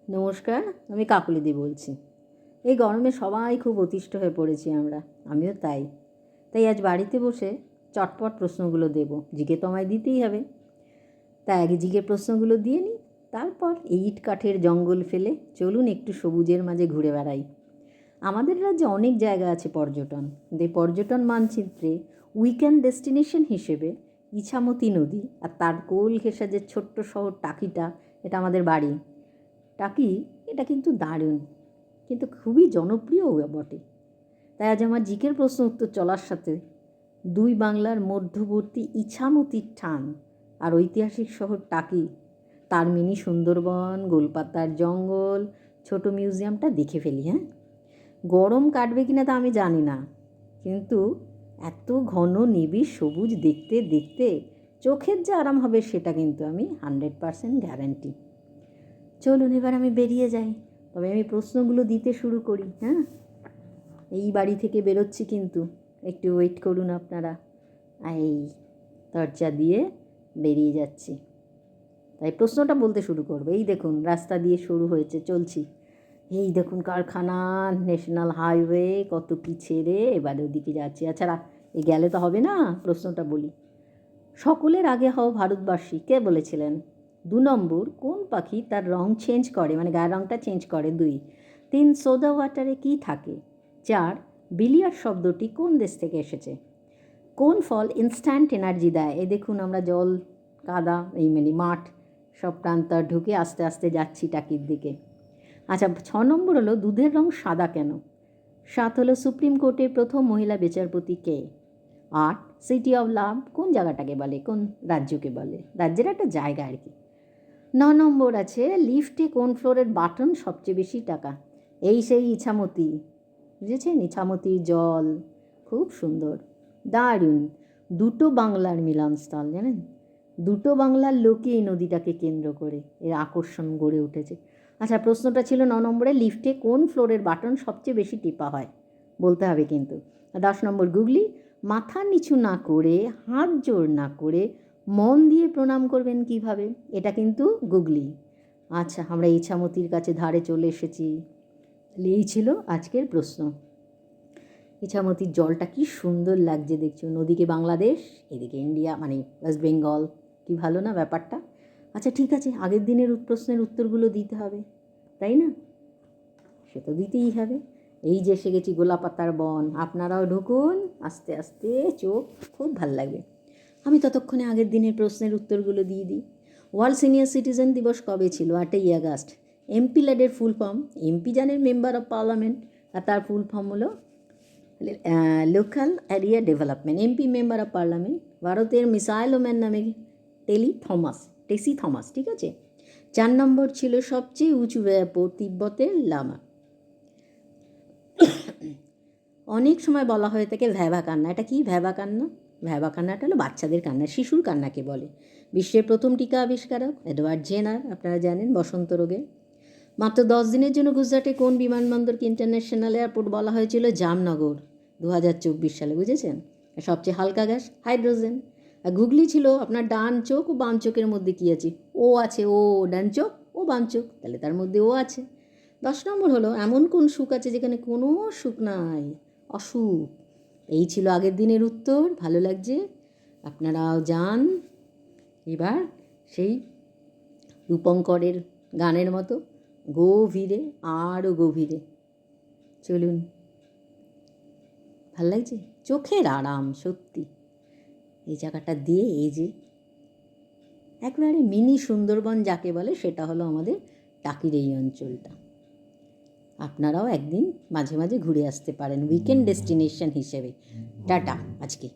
নমস্কার, আমি কাকলিদি বলছি। এই গরমে সবাই খুব অতিষ্ঠ হয়ে পড়েছি আমরা, আমিও তাই। আজ বাড়িতে বসে চটপট প্রশ্নগুলো দেব, জিকে তো আমায় দিতেই হবে। তাই আগে জিকে প্রশ্নগুলো দিয়ে নিই, তারপর এই ইট কাঠের জঙ্গল ফেলে চলুন একটু সবুজের মাঝে ঘুরে বেড়াই। আমাদের রাজ্যে অনেক জায়গা আছে পর্যটন, এই পর্যটন মানচিত্রে উইকেন্ড ডেস্টিনেশন হিসেবে ইছামতি নদী আর তার কোল ঘেঁষা যে ছোট্ট শহর টাকিটা, এটা আমাদের বাড়ি। টাকি এটা কিন্তু দারুণ, কিন্তু খুবই জনপ্রিয়ও বটে। তাই আজ আমার জিকের প্রশ্ন উত্তর চলার সাথে দুই বাংলার মধ্যবর্তী ইছামতির টান আর ঐতিহাসিক শহর টাকি, তার মিনি সুন্দরবন, গোলপাতার জঙ্গল, ছোট মিউজিয়ামটা দেখে ফেলি। হ্যাঁ, গরম কাটবে কিনা তা আমি জানি না, কিন্তু এত ঘন নিবিড় সবুজ দেখতে দেখতে চোখের যে আরাম হবে সেটা কিন্তু আমি 100% গ্যারান্টি। চলুন এবার আমি বেরিয়ে যাই, তবে আমি প্রশ্নগুলো দিতে শুরু করি। হ্যাঁ, এই বাড়ি থেকে বেরোচ্ছি, কিন্তু একটু ওয়েট করুন আপনারা। এই দরজা দিয়ে বেরিয়ে যাচ্ছি, তাই প্রশ্নটা বলতে শুরু করবে। এই দেখুন রাস্তা দিয়ে শুরু হয়েছে, চলছি। এই দেখুন কারখানা, ন্যাশনাল হাইওয়ে, কত কী ছেড়ে এবারে ওদিকে যাচ্ছি। আচ্ছা, এই গেলে তো হবে না, প্রশ্নটা বলি। সকলের আগে হও ভারতবাসী কে বলেছিলেন? 2 নম্বর, কোন পাখি তার রং চেঞ্জ করে, মানে গায়ের রংটা চেঞ্জ করে? 2। 3, সোডা ওয়াটারে কী থাকে? 4, বিলিয়ার্ড শব্দটি কোন দেশ থেকে এসেছে? কোন ফল ইনস্ট্যান্ট এনার্জি দেয়? এই দেখুন আমরা জল, কাদা, এই মানে মাঠ, সব প্রান্তর ঢুকে আস্তে আস্তে যাচ্ছি টাকির দিকে। আচ্ছা, 6 নম্বর হলো দুধের রং সাদা কেন? 7 হলো সুপ্রিম কোর্টের প্রথম মহিলা বিচারপতি কে? 8, সিটি অফ লাভ কোন জায়গাটাকে বলে, কোন রাজ্যকে বলে? রাজ্যের একটা জায়গা আর কি। 9 নম্বর আছে লিফটে কোন ফ্লোরের বাটন সবচেয়ে বেশি টাকা? এই সেই ইছামতি, বুঝেছেন? ইছামতির জল খুব সুন্দর, দারুণ। দুটো বাংলার মিলনস্থল, জানেন? দুটো বাংলার লোকই এই নদীটাকে কেন্দ্র করে এর আকর্ষণ গড়ে উঠেছে। আচ্ছা, প্রশ্নটা ছিল 9 নম্বরে লিফটে কোন ফ্লোরের বাটন সবচেয়ে বেশি টিপা হয়, বলতে হবে কিন্তু। 10 নম্বর গুগলি, মাথা নিচু না করে, হাত জোর না করে মন দিয়ে প্রণাম করবেন কিভাবে? এটা কিন্তু গুগলি। আচ্ছা, আমরা ইছামতির কাছে ধারে চলে এসেছি। এই ছিল আজকের প্রশ্ন। ইছামতির জলটা কি সুন্দর লাগছে দেখছো, নদীকে বাংলাদেশ, এদিকে ইন্ডিয়া, মানে ওয়েস্ট বেঙ্গল। কি ভালো না ব্যাপারটা? আচ্ছা ঠিক আছে, আগের দিনের প্রশ্নের উত্তরগুলো দিতে হবে, তাই না? সে তো দিতেই হবে। এই যে এসে গেছি গোলাপাতার বন, আপনারাও ঢুকুন আস্তে আস্তে, চোখ খুব ভাল লাগবে। আমি ততক্ষণে আগের দিনের প্রশ্নের উত্তরগুলো দিয়ে দিই। ওয়ার্ল্ড সিনিয়র সিটিজেন দিবস কবে ছিল? 8ই আগস্ট। এমপি ল্যাডের ফুল ফর্ম? এমপি জানেন, মেম্বার অফ পার্লামেন্ট, আর তার ফুল ফর্ম হলো local area development. MP member of parliament. ভারতের মিসাইল ওম্যান নামে টেসি থমাস, ঠিক আছে। 4 নম্বর ছিল সবচেয়ে উঁচু এয়ারপোর্ট তিব্বতের লামা। অনেক সময় বলা হয়ে থাকে ভ্যাবা কান্না, এটা কি ভ্যাবা কান্না? ভ্যাবা কান্নাটা হলো বাচ্চাদের কান্না, শিশুর কান্নাকে বলে। বিশ্বের প্রথম টিকা আবিষ্কারক এডওয়ার্ড জেনার, আপনারা জানেন, বসন্ত রোগে। মাত্র 10 দিনের জন্য গুজরাটে কোন বিমানবন্দরকে ইন্টারন্যাশনাল এয়ারপোর্ট বলা হয়েছিল? জামনগর, 2024 সালে, বুঝেছেন। সবচেয়ে হালকা গ্যাস হাইড্রোজেন। আর গুগলি ছিল আপনার ডান চোখ ও বাম চোখের মধ্যে কী আছে? ও আছে, ও ডান চোখ ও বাম চোখ, তাহলে তার মধ্যে ও আছে। 10 নম্বর হলো এমন কোন সুখ আছে যেখানে কোনো সুখ নাই? অসুখ। এই ছিল আগের দিনের উত্তর, ভালো লাগছে? আপনারাও যান এবার সেই রূপঙ্করের গানের মতো গভীরে, আরও গভীরে চলুন। ভাল লাগছে? চোখের আরাম সত্যি। এই জায়গাটা দিয়ে এই যে একবারে মিনি সুন্দরবন যাকে বলে, সেটা হলো আমাদের টাকির এই অঞ্চলটা। আপনারাও একদিন মাঝে মাঝে ঘুরে আসতে পারেন উইকেন্ড ডেস্টিনেশন হিসেবে। টাটা আজকে।